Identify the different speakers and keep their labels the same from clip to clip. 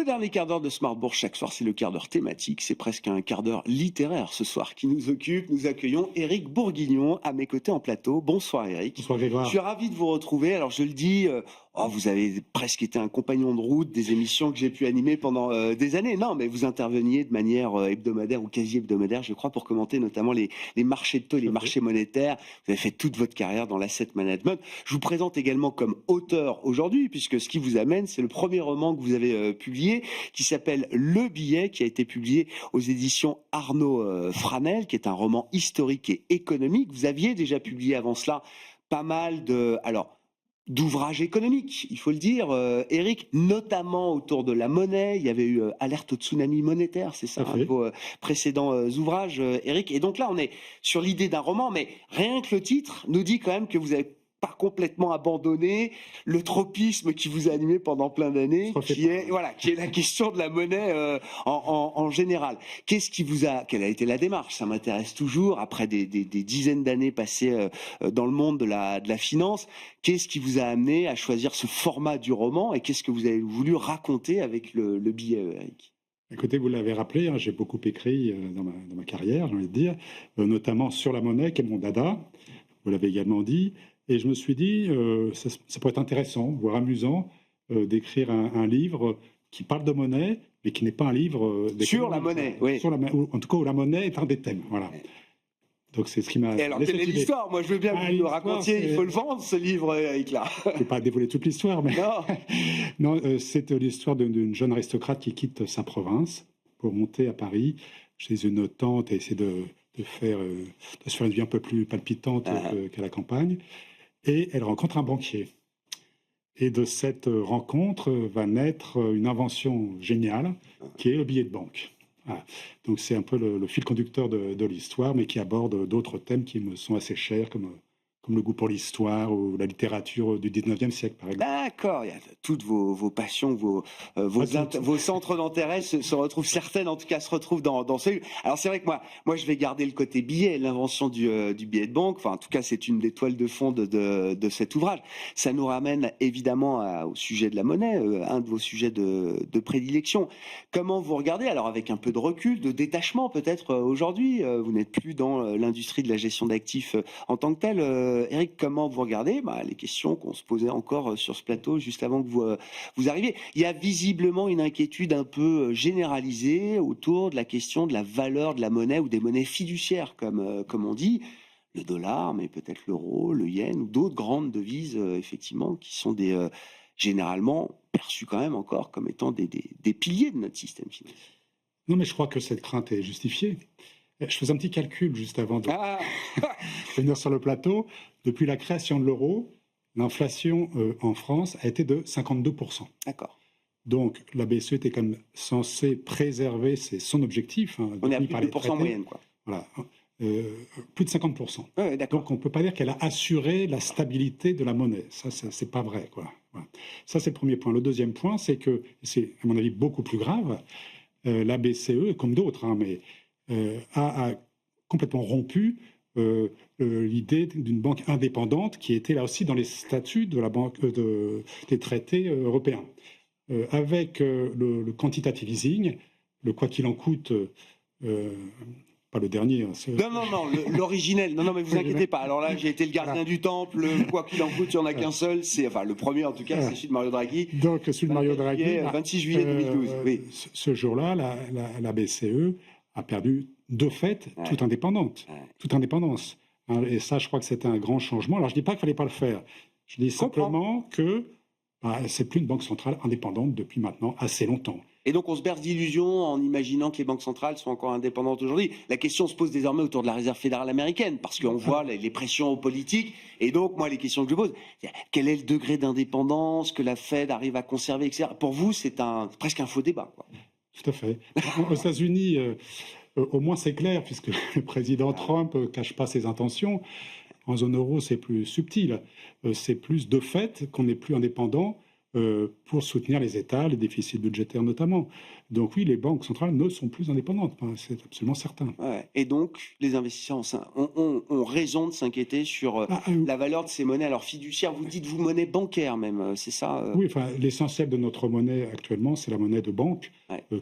Speaker 1: Le dernier quart d'heure de Smart Bourse chaque soir, c'est le quart d'heure thématique. C'est presque un quart d'heure littéraire ce soir qui nous occupe. Nous accueillons Éric Bourguignon à mes côtés en plateau. Bonsoir Éric.
Speaker 2: Bonsoir
Speaker 1: Je
Speaker 2: Grégoire.
Speaker 1: suis ravi de vous retrouver. Alors je le dis, vous avez presque été un compagnon de route des émissions que j'ai pu animer pendant des années. Non, mais vous interveniez de manière hebdomadaire ou quasi hebdomadaire, je crois, pour commenter notamment les marchés de taux et les marchés monétaires. Vous avez fait toute votre carrière dans l'asset management. Je vous présente également comme auteur aujourd'hui, puisque ce qui vous amène, c'est le premier roman que vous avez publié, qui s'appelle Le Billet, qui a été publié aux éditions Arnaud Franel, qui est un roman historique et économique. Vous aviez déjà publié avant cela pas mal d'ouvrages économiques, il faut le dire, Éric, notamment autour de la monnaie. Il y avait eu Alerte au tsunami monétaire, c'est ça, vos précédents ouvrages, Éric. Et donc là, on est sur l'idée d'un roman, mais rien que le titre nous dit quand même que vous avez pas complètement abandonné le tropisme qui vous a animé pendant plein d'années, qui est la question de la monnaie en général. Quelle a été la démarche? Ça m'intéresse toujours, après des dizaines d'années passées dans le monde de la finance. Qu'est-ce qui vous a amené à choisir ce format du roman et qu'est-ce que vous avez voulu raconter avec le billet, Éric?
Speaker 2: Écoutez, vous l'avez rappelé, hein, j'ai beaucoup écrit dans ma carrière, j'ai envie de dire, notamment sur la monnaie, qui est mon dada, vous l'avez également dit. Et je me suis dit, ça pourrait être intéressant, voire amusant, d'écrire un livre qui parle de monnaie, mais qui n'est pas un livre
Speaker 1: sur la monnaie, oui.
Speaker 2: En tout cas, où la monnaie est un des thèmes. Voilà. Donc c'est ce qui m'a.
Speaker 1: Et alors, quelle est l'histoire? Moi, je veux bien que vous le racontiez. Il faut le vendre, ce livre, Eric, là.
Speaker 2: Je ne vais pas dévoiler toute l'histoire, mais non, c'est l'histoire d'une jeune aristocrate qui quitte sa province pour monter à Paris chez une tante et essayer de se faire une vie un peu plus palpitante qu'à la campagne. Et elle rencontre un banquier. Et de cette rencontre va naître une invention géniale qui est le billet de banque. Voilà. Donc c'est un peu le fil conducteur de l'histoire, mais qui aborde d'autres thèmes qui me sont assez chers, comme le goût pour l'histoire ou la littérature du 19e siècle, par exemple.
Speaker 1: D'accord, il y a toutes vos passions, vos centres d'intérêt se retrouvent, certaines en tout cas se retrouvent dans ce livre. Alors c'est vrai que moi je vais garder le côté billet, l'invention du billet de banque, enfin en tout cas c'est une des toiles de fond de cet ouvrage. Ça nous ramène évidemment au sujet de la monnaie, un de vos sujets de prédilection. Comment vous regardez, alors avec un peu de recul, de détachement peut-être aujourd'hui, vous n'êtes plus dans l'industrie de la gestion d'actifs en tant que telle, Éric, comment vous regardez les questions qu'on se posait encore sur ce plateau juste avant que vous arriviez? Il y a visiblement une inquiétude un peu généralisée autour de la question de la valeur de la monnaie ou des monnaies fiduciaires, comme on dit, le dollar, mais peut-être l'euro, le yen ou d'autres grandes devises, effectivement, qui sont généralement perçues quand même encore comme étant des piliers de notre système financier.
Speaker 2: Non, mais je crois que cette crainte est justifiée. Je faisais un petit calcul juste avant de venir sur le plateau. Depuis la création de l'euro, l'inflation en France a été de 52%.
Speaker 1: D'accord.
Speaker 2: Donc la BCE était quand même censée préserver son objectif.
Speaker 1: On est à plus de 2% moyenne, quoi.
Speaker 2: Voilà, plus de 50%.
Speaker 1: Ouais,
Speaker 2: donc on ne peut pas dire qu'elle a assuré la stabilité de la monnaie. Ça c'est pas vrai, quoi. Voilà. Ça c'est le premier point. Le deuxième point, c'est que, c'est à mon avis beaucoup plus grave, la BCE, comme d'autres, mais a complètement rompu l'idée d'une banque indépendante qui était là aussi dans les statuts de la banque des traités européens. Avec le quantitative easing, le quoi qu'il en coûte, pas le dernier.
Speaker 1: Non, l'originel. Non, mais vous inquiétez pas. Alors là, j'ai été le gardien du temple. Le quoi qu'il en coûte, il n'y en a qu'un seul. Le premier, en tout cas, c'est celui de Mario Draghi.
Speaker 2: Donc, celui de Mario Draghi.
Speaker 1: 26 juillet 2012. Oui.
Speaker 2: Ce jour-là, la BCE a perdu de fait toute indépendance. Et ça, je crois que c'était un grand changement. Alors, je ne dis pas qu'il ne fallait pas le faire. Je dis simplement que c'est plus une banque centrale indépendante depuis maintenant assez longtemps.
Speaker 1: Et donc on se berce d'illusions en imaginant que les banques centrales sont encore indépendantes aujourd'hui. La question se pose désormais autour de la Réserve fédérale américaine, parce qu'on voit les pressions politiques. Et donc moi, les questions que je pose, quel est le degré d'indépendance que la Fed arrive à conserver, etc. Pour vous, c'est presque un faux débat, quoi.
Speaker 2: Tout à fait. Aux États-Unis, au moins c'est clair, puisque le président Trump ne cache pas ses intentions. En zone euro, c'est plus subtil. C'est plus de fait qu'on n'est plus indépendant pour soutenir les États, les déficits budgétaires notamment. Donc oui, les banques centrales ne sont plus indépendantes, c'est absolument certain.
Speaker 1: Ouais. Et donc, les investisseurs ont raison de s'inquiéter sur la valeur de ces monnaies. Alors, fiduciaire, vous dites vous monnaie bancaire même, c'est ça
Speaker 2: Oui, enfin, l'essentiel de notre monnaie actuellement, c'est la monnaie de banque,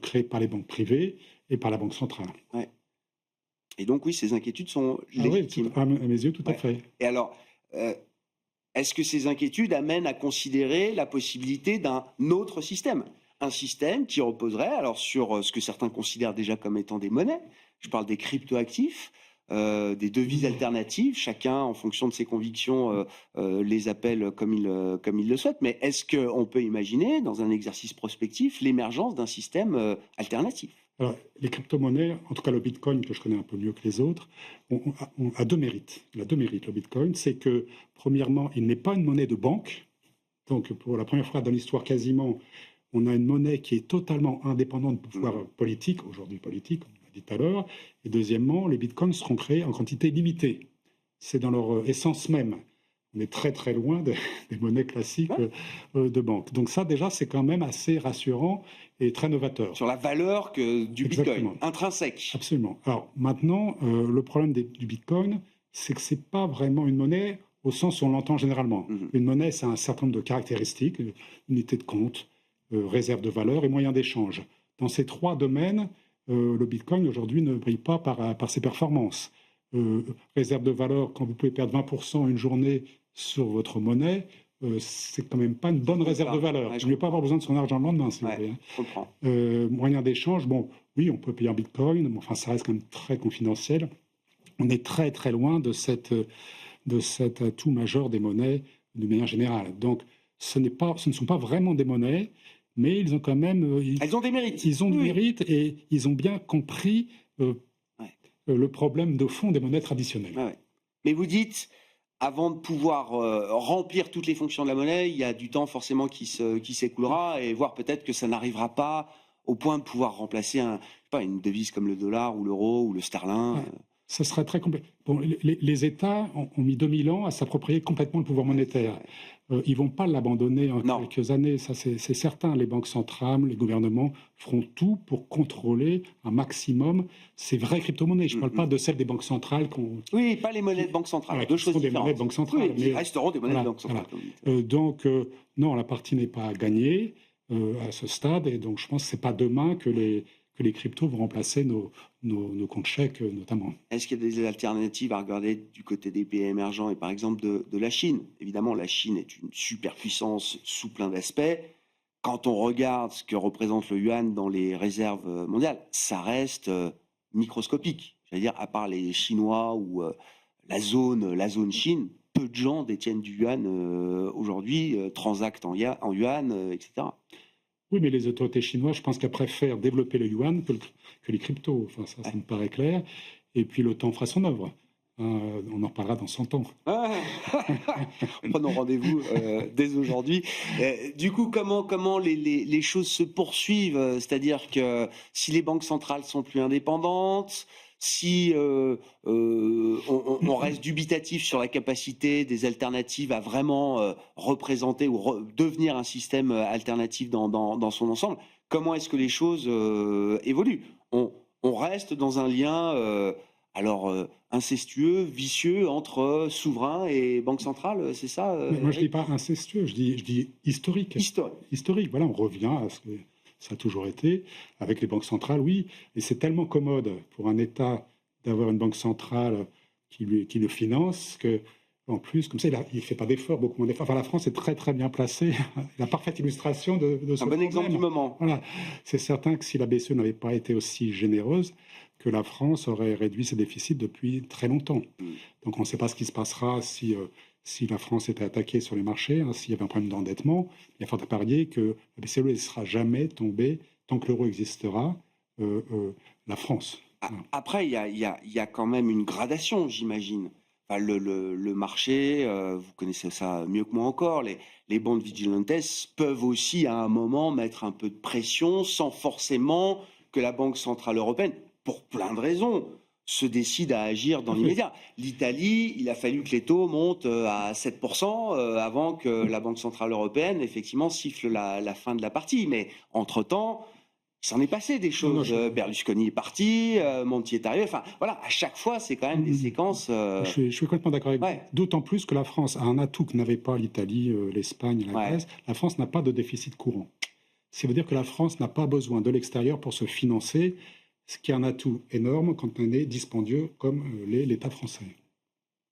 Speaker 2: créée par les banques privées et par la Banque centrale.
Speaker 1: Ouais. Et donc, oui, ces inquiétudes sont légitimes.
Speaker 2: Oui, à mes yeux, tout à fait.
Speaker 1: Et alors, est-ce que ces inquiétudes amènent à considérer la possibilité d'un autre système? Un système qui reposerait alors sur ce que certains considèrent déjà comme étant des monnaies. Je parle des cryptoactifs, des devises alternatives. Chacun, en fonction de ses convictions, les appelle comme il le souhaite. Mais est-ce qu'on peut imaginer, dans un exercice prospectif, l'émergence d'un système alternatif?
Speaker 2: Alors, les crypto-monnaies, en tout cas le Bitcoin, que je connais un peu mieux que les autres, a deux mérites. Il a deux mérites, le Bitcoin. C'est que, premièrement, il n'est pas une monnaie de banque. Donc, pour la première fois dans l'histoire quasiment, on a une monnaie qui est totalement indépendante du pouvoir politique, aujourd'hui politique, comme on l'a dit tout à l'heure. Et deuxièmement, les bitcoins seront créés en quantité limitée. C'est dans leur essence même. On est très très loin des monnaies classiques de banque. Donc ça déjà c'est quand même assez rassurant et très novateur.
Speaker 1: Sur la valeur du Bitcoin, intrinsèque.
Speaker 2: Absolument. Alors maintenant, le problème du Bitcoin, c'est que c'est pas vraiment une monnaie au sens où on l'entend généralement. Une monnaie, c'est un certain nombre de caractéristiques, unité de compte, réserve de valeur et moyen d'échange. Dans ces trois domaines, le Bitcoin aujourd'hui ne brille pas par ses performances. Réserve de valeur, quand vous pouvez perdre 20% une journée sur votre monnaie, c'est quand même pas une bonne réserve de valeur. Il ne faut pas avoir besoin de son argent le lendemain, si vous voulez. Moyen d'échange, bon, oui, on peut payer en Bitcoin, mais enfin, ça reste quand même très confidentiel. On est très très loin de cet atout majeur des monnaies de manière générale. Donc, ce ne sont pas vraiment des monnaies, mais ils ont quand même...
Speaker 1: Elles ont des mérites.
Speaker 2: Ils ont des mérites et ils ont bien compris le problème de fond des monnaies traditionnelles.
Speaker 1: Mais vous dites, avant de pouvoir remplir toutes les fonctions de la monnaie, il y a du temps forcément qui s'écoulera et voire peut-être que ça n'arrivera pas au point de pouvoir remplacer une devise comme le dollar ou l'euro ou le sterling.
Speaker 2: Ça serait très compliqué. Bon, les États ont mis 2000 ans à s'approprier complètement le pouvoir monétaire. Ils ne vont pas l'abandonner en quelques années, ça c'est certain. Les banques centrales, les gouvernements feront tout pour contrôler un maximum ces vraies crypto-monnaies. Je ne parle pas de celles des banques centrales.
Speaker 1: Oui, pas les monnaies de banque centrale.
Speaker 2: Deux choses différentes. Des monnaies de banque centrale.
Speaker 1: Oui, mais resteront des monnaies de banque centrale.
Speaker 2: Donc, non, la partie n'est pas gagnée à ce stade. Et donc, je pense que ce n'est pas demain que les cryptos vont remplacer nos comptes chèques notamment.
Speaker 1: Est-ce qu'il y a des alternatives à regarder du côté des pays émergents et par exemple de la Chine? Évidemment, la Chine est une superpuissance sous plein d'aspects. Quand on regarde ce que représente le yuan dans les réserves mondiales, ça reste microscopique. C'est-à-dire, à part les Chinois ou la zone Chine, peu de gens détiennent du yuan aujourd'hui, transactent en yuan, etc.
Speaker 2: Oui, mais les autorités chinoises, je pense qu'elles préfèrent développer le yuan que les cryptos. Enfin, ça me paraît clair. Et puis, le temps fera son œuvre. On en reparlera dans 100 ans.
Speaker 1: Prenons rendez-vous dès aujourd'hui. Du coup, comment les choses se poursuivent? C'est-à-dire que si les banques centrales sont plus indépendantes, si on reste dubitatif sur la capacité des alternatives à vraiment représenter ou devenir un système alternatif dans son ensemble, comment est-ce que les choses évoluent? On reste dans un lien incestueux, vicieux entre souverain et banque centrale, c'est ça?
Speaker 2: Moi, je ne dis pas incestueux, je dis historique. Historique, voilà, on revient à ce que ça a toujours été, avec les banques centrales, oui. Et c'est tellement commode pour un État d'avoir une banque centrale qui le finance que, en plus, comme ça, il ne fait pas d'efforts, beaucoup moins d'efforts. Enfin, la France est très, très bien placée. La parfaite illustration de ce
Speaker 1: problème. Un bon exemple du moment.
Speaker 2: Voilà. C'est certain que si la BCE n'avait pas été aussi généreuse, que la France aurait réduit ses déficits depuis très longtemps. Donc, on ne sait pas ce qui se passera si la France était attaquée sur les marchés, s'il y avait un problème d'endettement. Il y a fort à parier que la BCE ne sera jamais tombée, tant que l'euro existera, la France.
Speaker 1: Après, il y a quand même une gradation, j'imagine. Enfin, le marché, vous connaissez ça mieux que moi encore, les bandes vigilantes peuvent aussi à un moment mettre un peu de pression sans forcément que la Banque Centrale Européenne, pour plein de raisons, se décide à agir dans l'immédiat. L'Italie, il a fallu que les taux montent à 7% avant que la Banque Centrale Européenne, effectivement, siffle la fin de la partie. Mais entre-temps, il s'en est passé des choses. Berlusconi est parti, Monti est arrivé. Enfin, voilà, à chaque fois, c'est quand même des séquences.
Speaker 2: Je suis complètement d'accord avec vous. D'autant plus que la France a un atout que n'avait pas l'Italie, l'Espagne, la Grèce. La France n'a pas de déficit courant. Ça veut dire que la France n'a pas besoin de l'extérieur pour se financer, ce qui est un atout énorme quand on est dispendieux comme l'État français.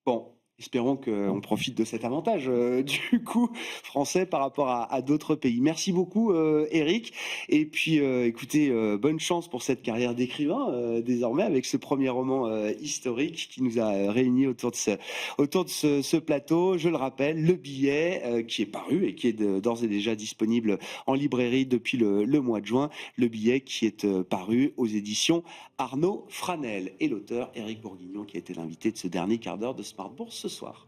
Speaker 1: Bon. Espérons qu'on profite de cet avantage, du coup, français par rapport à d'autres pays. Merci beaucoup, Éric. Et puis, écoutez, bonne chance pour cette carrière d'écrivain, désormais, avec ce premier roman historique qui nous a réunis autour de ce plateau. Je le rappelle, Le Billet, qui est paru et qui est d'ores et déjà disponible en librairie depuis le mois de juin. Le Billet qui est paru aux éditions Arnaud Franel. Et l'auteur, Éric Bourguignon, qui a été l'invité de ce dernier quart d'heure de Smart Bourse ce soir.